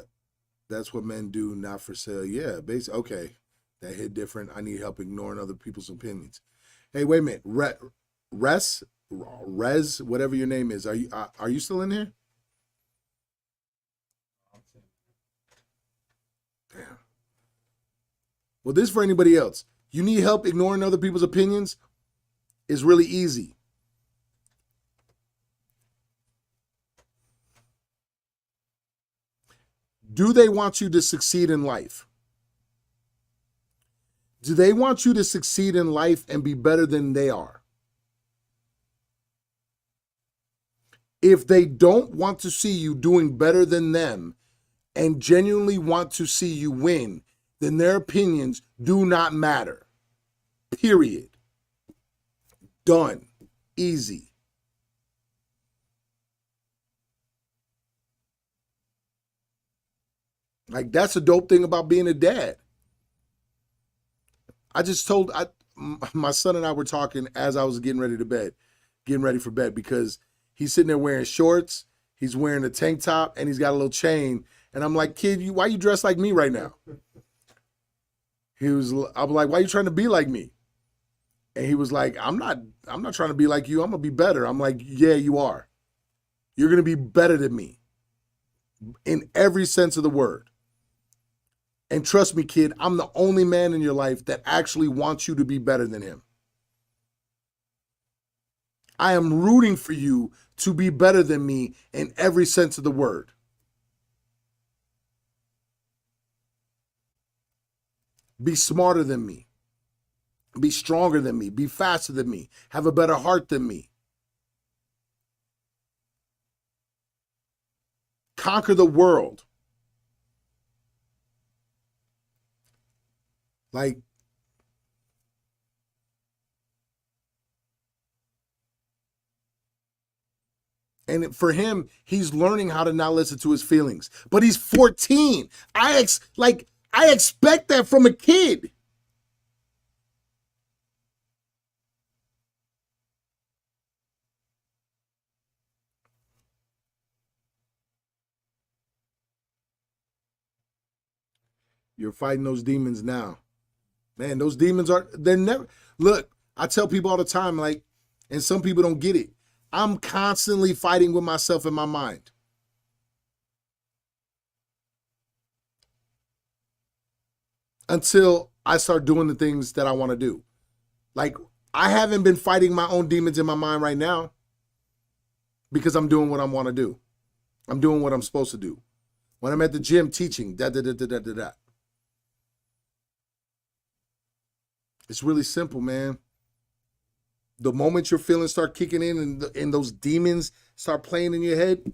that's what men do. Not for sale. Yeah, basically. Okay, that hit different. I need help ignoring other people's opinions. Hey, wait a minute. Rez, whatever your name is. Are you still in here? Damn. Well, this is for anybody else. You need help ignoring other people's opinions? It's really easy. Do they want you to succeed in life? Do they want you to succeed in life and be better than they are? If they don't want to see you doing better than them and genuinely want to see you win, then their opinions do not matter. Period. Done. Easy. Like, that's a dope thing about being a dad. My son and I were talking as I was getting ready for bed, because he's sitting there wearing shorts, he's wearing a tank top, and he's got a little chain. And I'm like, kid, why you dressed like me right now? I'm like, why are you trying to be like me? And he was like, I'm not trying to be like you. I'm gonna be better. I'm like, yeah, you are. You're gonna be better than me in every sense of the word. And trust me, kid, I'm the only man in your life that actually wants you to be better than him. I am rooting for you to be better than me in every sense of the word. Be smarter than me. Be stronger than me. Be faster than me. Have a better heart than me. Conquer the world. Like, and for him, he's learning how to not listen to his feelings. But he's 14. I expect that from a kid. You're fighting those demons now. Man, those demons they're never, look, I tell people all the time, like, and some people don't get it. I'm constantly fighting with myself in my mind. Until I start doing the things that I want to do. Like, I haven't been fighting my own demons in my mind right now because I'm doing what I want to do. I'm doing what I'm supposed to do. When I'm at the gym teaching, It's really simple, man. The moment your feelings start kicking in and those demons start playing in your head,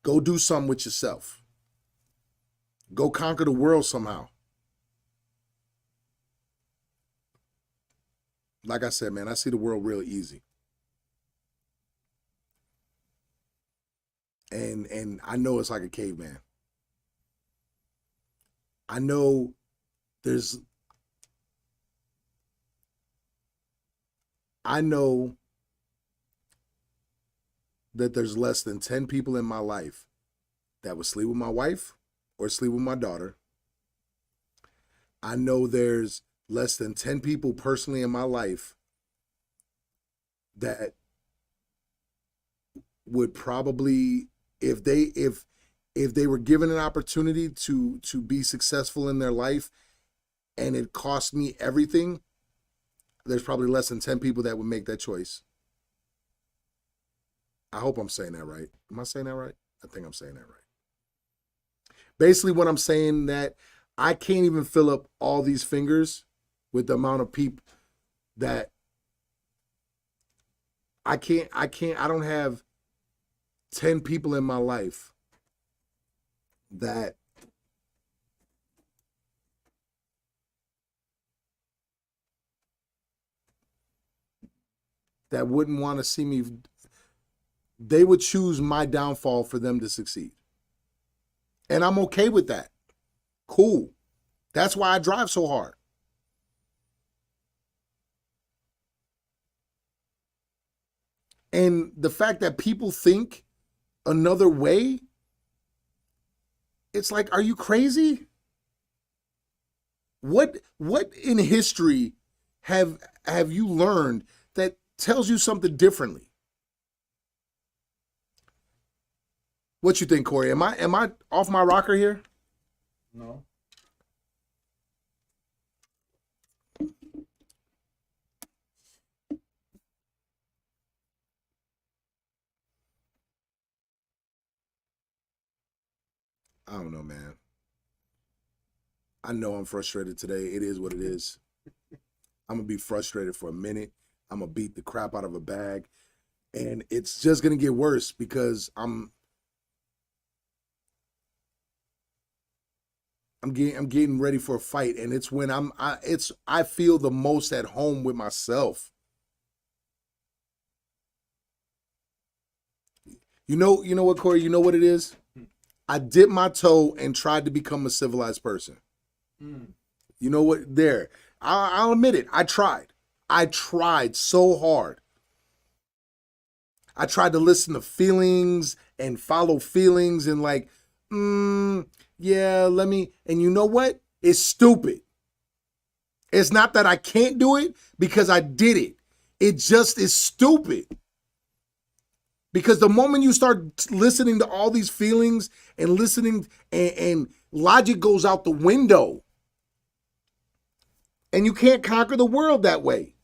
go do something with yourself. Go conquer the world somehow. Like I said, man, I see the world real easy. And I know it's like a caveman. I know there's I know that there's less than 10 people in my life that would sleep with my wife or sleep with my daughter. I know there's less than 10 people personally in my life that would probably, if they were given an opportunity to be successful in their life and it cost me everything, there's probably less than 10 people that would make that choice. I hope I'm saying that right. Am I saying that right? I think I'm saying that right. Basically, what I'm saying that I can't even fill up all these fingers with the amount of people that I don't have 10 people in my life that wouldn't want to see me. They would choose my downfall for them to succeed. And I'm okay with that. Cool. That's why I drive so hard. And the fact that people think another way, it's like, are you crazy? What in history have you learned that tells you something differently? What you think, Corey? Am I off my rocker here? No. I don't know, man. I know I'm frustrated today. It is what it is. I'm gonna be frustrated for a minute. I'm gonna beat the crap out of a bag, and it's just gonna get worse because I'm getting ready for a fight, and it's when I feel the most at home with myself. You know what, Corey? You know what it is? I dipped my toe and tried to become a civilized person. Mm. You know what? There. I'll admit it. I tried. I tried so hard. I tried to listen to feelings and follow feelings and like, yeah, let me. And you know what? It's stupid. It's not that I can't do it because I did it. It just is stupid. Because the moment you start listening to all these feelings and listening and logic goes out the window. And you can't conquer the world that way.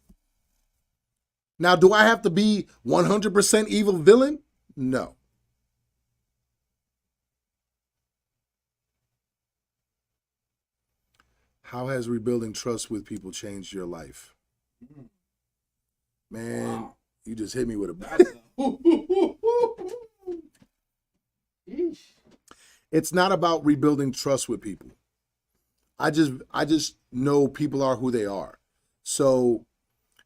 Now, do I have to be 100% evil villain? No. How has rebuilding trust with people changed your life? Man, wow. You just hit me with It's not about rebuilding trust with people. I just know people are who they are. So,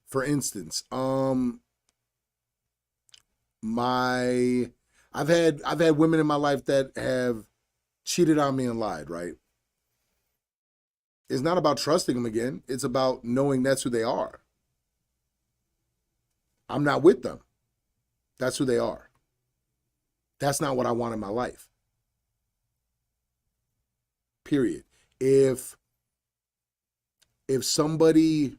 for instance, I've had women in my life that have cheated on me and lied, right? It's not about trusting them again. It's about knowing that's who they are. I'm not with them. That's who they are. That's not what I want in my life. Period. If somebody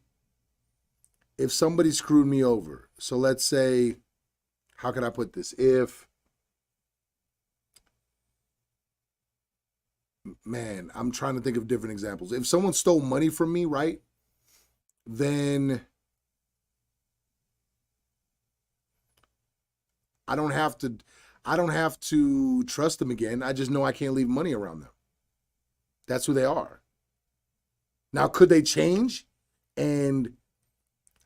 screwed me over, so let's say, how can I put this? I'm trying to think of different examples. If someone stole money from me, right, then I don't have to trust them again. I just know I can't leave money around them. That's who they are. Now, could they change and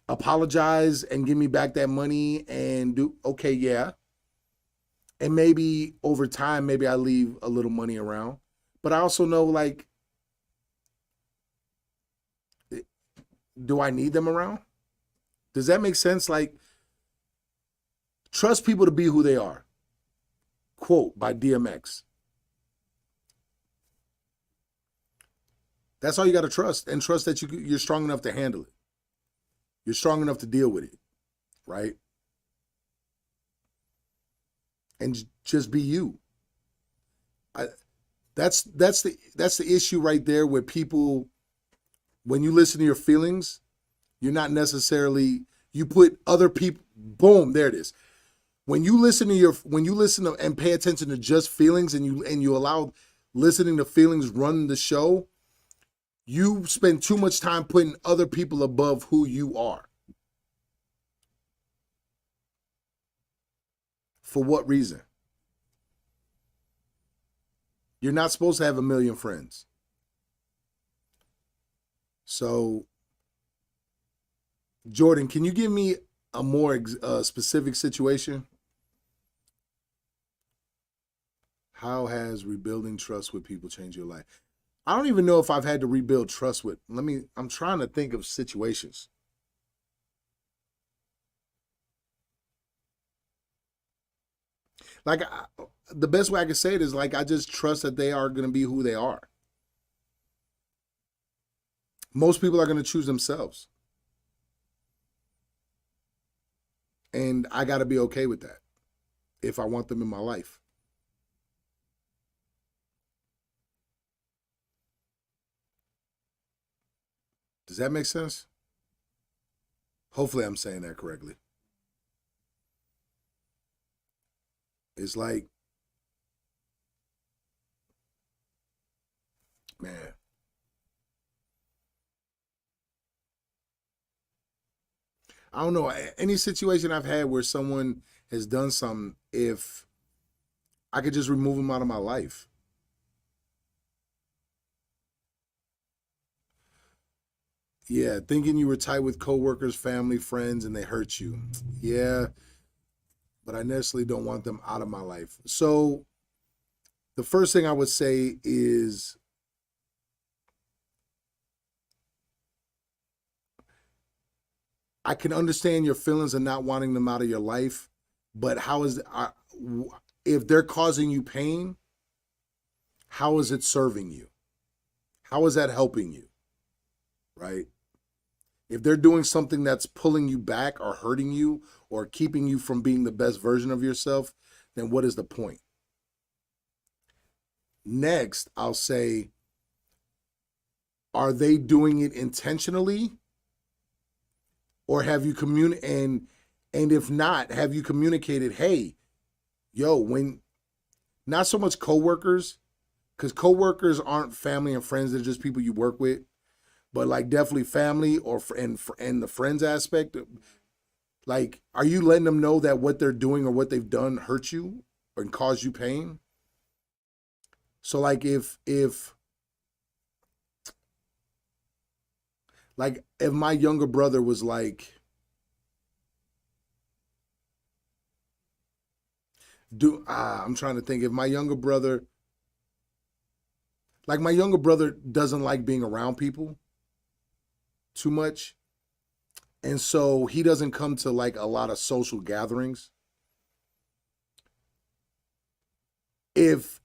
apologize and give me back that money and do, okay, yeah. And maybe over time, maybe I leave a little money around. But I also know, like, do I need them around? Does that make sense? Like, trust people to be who they are. Quote by DMX. That's all you got to trust, and trust that you're strong enough to handle it. You're strong enough to deal with it, right? And just be you. That's the issue right there with people. When you listen to your feelings, you're not necessarily, you put other people, boom, there it is. When you listen to and pay attention to just feelings and you allow listening to feelings run the show, you spend too much time putting other people above who you are. For what reason? You're not supposed to have a million friends. So, Jordan, can you give me a more specific situation? How has rebuilding trust with people changed your life? I don't even know if I've had to rebuild trust with. I'm trying to think of situations. Like, the best way I can say it is like, I just trust that they are going to be who they are. Most people are going to choose themselves. And I got to be okay with that if I want them in my life. Does that make sense? Hopefully I'm saying that correctly. It's like, man, I don't know. Any situation I've had where someone has done something, if I could just remove them out of my life. Yeah, thinking you were tight with coworkers, family, friends, and they hurt you. Yeah, but I necessarily don't want them out of my life. So the first thing I would say is I can understand your feelings and not wanting them out of your life, but if they're causing you pain, how is it serving you? How is that helping you? Right? If they're doing something that's pulling you back or hurting you or keeping you from being the best version of yourself, then what is the point? Next, I'll say, are they doing it intentionally? Or have you and if not, have you communicated, hey, yo, when not so much coworkers, because coworkers aren't family and friends, they're just people you work with, but like definitely family and the friends aspect. Like, are you letting them know that what they're doing or what they've done hurt you and cause you pain? So like if my younger brother was like, I'm trying to think, if my younger brother, like my younger brother doesn't like being around people too much. And so he doesn't come to like a lot of social gatherings. If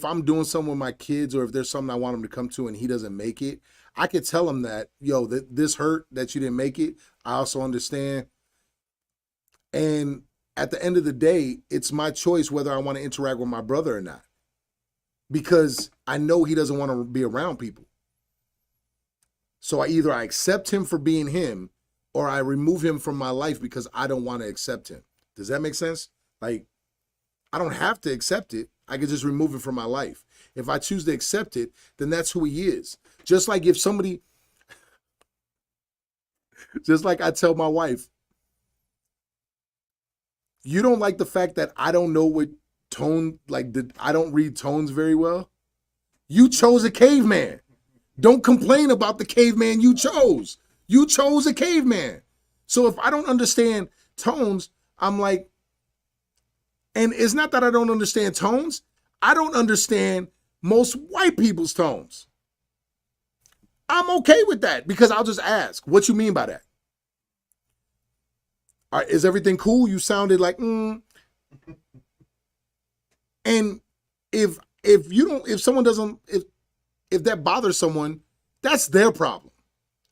I'm doing something with my kids or if there's something I want him to come to and he doesn't make it, I could tell him that, yo, that this hurt that you didn't make it. I also understand. And at the end of the day, it's my choice whether I want to interact with my brother or not. Because I know he doesn't want to be around people. So I accept him for being him or I remove him from my life because I don't want to accept him. Does that make sense? Like, I don't have to accept it. I could just remove it from my life. If I choose to accept it, then that's who he is. Just like just like I tell my wife, you don't like the fact that I don't know what I don't read tones very well. You chose a caveman. Don't complain about the caveman you chose. You chose a caveman. So if I don't understand tones, I'm like, and it's not that I don't understand tones. I don't understand most white people's tones. I'm okay with that because I'll just ask, what you mean by that? All right, is everything cool? You sounded like, And if someone doesn't, if that bothers someone, that's their problem.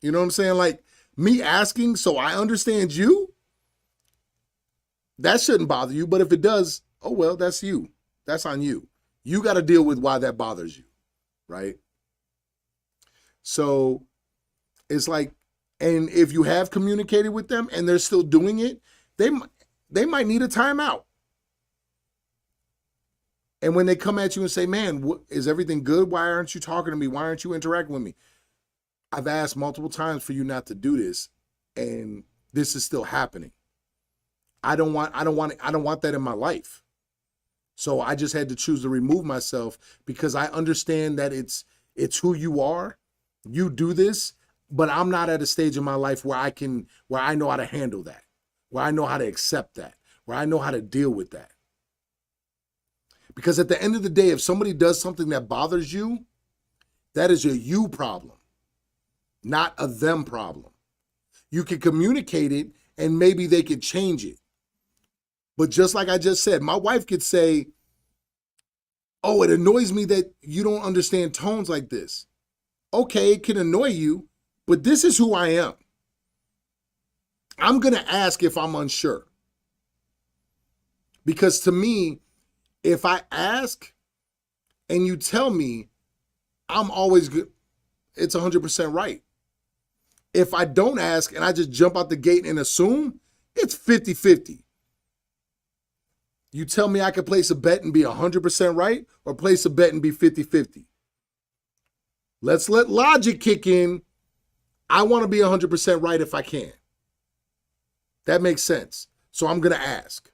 You know what I'm saying? Like me asking so I understand you, that shouldn't bother you. But if it does, oh well, that's you. That's on you. You got to deal with why that bothers you, right? So it's like, and if you have communicated with them and they're still doing it, they might need a timeout. And when they come at you and say, man, is everything good? Why aren't you talking to me? Why aren't you interacting with me? I've asked multiple times for you not to do this, and this is still happening. I don't want that in my life. So I just had to choose to remove myself because I understand that it's who you are. You do this, but I'm not at a stage in my life where I know how to handle that, where I know how to accept that, where I know how to deal with that. Because at the end of the day, if somebody does something that bothers you, that is a you problem, not a them problem. You can communicate it and maybe they could change it. But just like I just said, my wife could say, oh, it annoys me that you don't understand tones like this. Okay, it can annoy you, but this is who I am. I'm going to ask if I'm unsure. Because to me, if I ask and you tell me, I'm always good, it's 100% right. If I don't ask and I just jump out the gate and assume, it's 50-50. You tell me I could place a bet and be 100% right or place a bet and be 50-50. Let's let logic kick in. I want to be 100% right if I can. That makes sense. So I'm going to ask.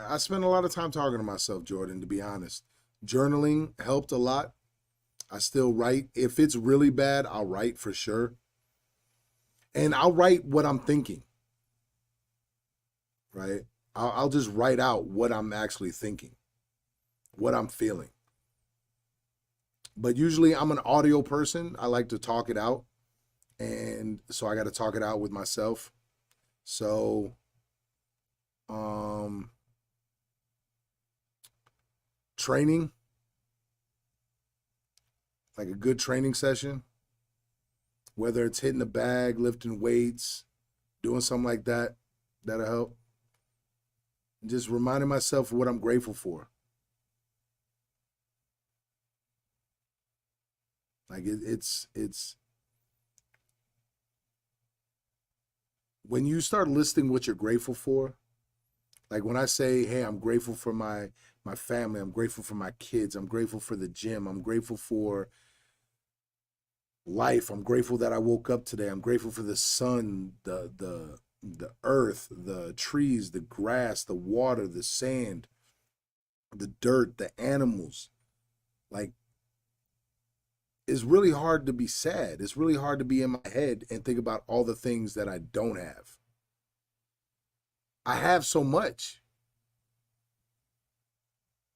I spend a lot of time talking to myself, Jordan, to be honest. Journaling helped a lot. I still write. If it's really bad, I'll write for sure. And I'll write what I'm thinking, right? I'll just write out what I'm actually thinking, what I'm feeling. But usually I'm an audio person. I like to talk it out. And so I got to talk it out with myself. So, training, like a good training session, whether it's hitting the bag, lifting weights, doing something like that, that'll help. Just reminding myself of what I'm grateful for. Like it's when you start listing what you're grateful for, like when I say, hey, I'm grateful for my family, I'm grateful for my kids, I'm grateful for the gym, I'm grateful for life, I'm grateful that I woke up today, I'm grateful for the sun, the earth, the trees, the grass, the water, the sand, the dirt, the animals. Like, it's really hard to be sad. It's really hard to be in my head and think about all the things that I don't have. I have so much.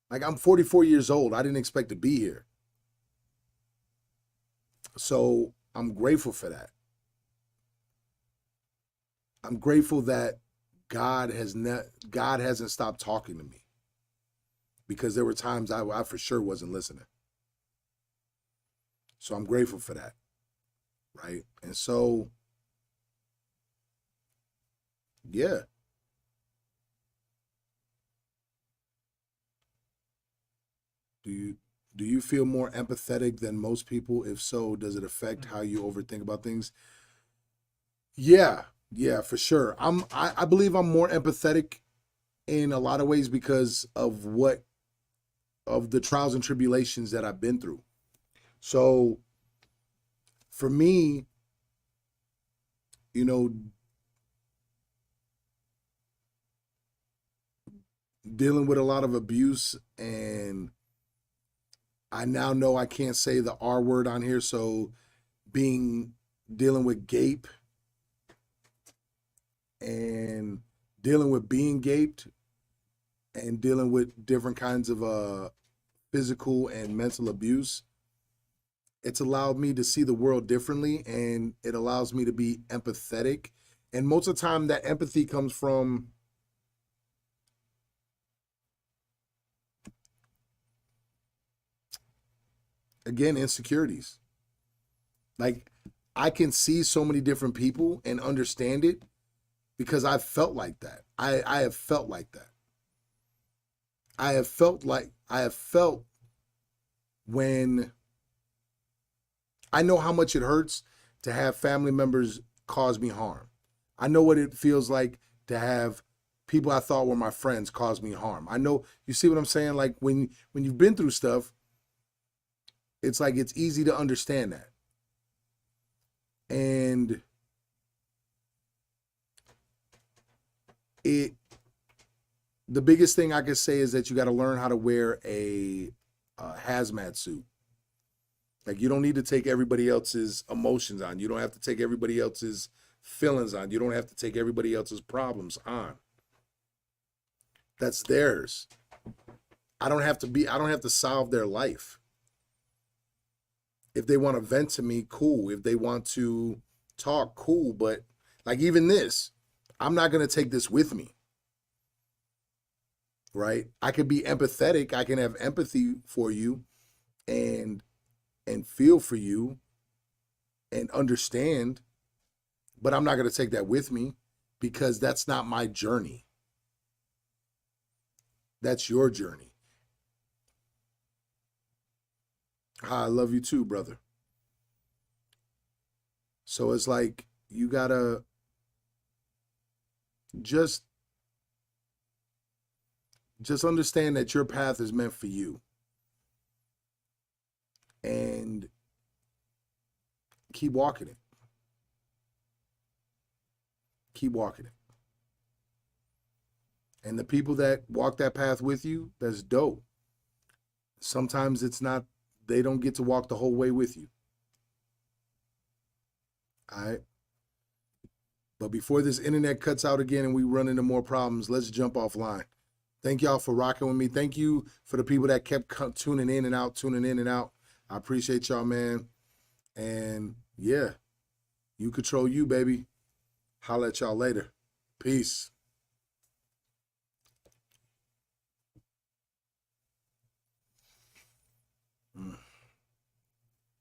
Like, I'm 44 years old. I didn't expect to be here. So I'm grateful for that. I'm grateful that God hasn't stopped talking to me, because there were times I for sure wasn't listening. So I'm grateful for that, right? And so, yeah. Do you feel more empathetic than most people? If so, does it affect how you overthink about things? Yeah, yeah, for sure. I believe I'm more empathetic in a lot of ways because of the trials and tribulations that I've been through. So for me, you know, dealing with a lot of abuse, and I now know I can't say the R word on here, so dealing with gape and dealing with being gaped and dealing with different kinds of physical and mental abuse, it's allowed me to see the world differently, and it allows me to be empathetic. And most of the time that empathy comes from, again, insecurities. Like, I can see so many different people and understand it because I've felt like that. I have felt like that. I have felt when I know how much it hurts to have family members cause me harm. I know what it feels like to have people I thought were my friends cause me harm. I know, you see what I'm saying? Like, when you've been through stuff, it's like it's easy to understand that. And the biggest thing I could say is that you got to learn how to wear a hazmat suit. Like, you don't need to take everybody else's emotions on. You don't have to take everybody else's feelings on. You don't have to take everybody else's problems on. That's theirs. I don't have to solve their life. If they want to vent to me, cool. If they want to talk, cool. But like, even this, I'm not going to take this with me. Right? I can be empathetic. I can have empathy for you and feel for you and understand, but I'm not going to take that with me because that's not my journey. That's your journey. I love you too, brother. So it's like, you got to just understand that your path is meant for you, and keep walking it. Keep walking it. And the people that walk that path with you, that's dope. Sometimes it's not, they don't get to walk the whole way with you. All right. But before this internet cuts out again and we run into more problems, let's jump offline. Thank y'all for rocking with me. Thank you for the people that kept tuning in and out. I appreciate y'all, man. And yeah, you control you, baby. Holla at y'all later. Peace.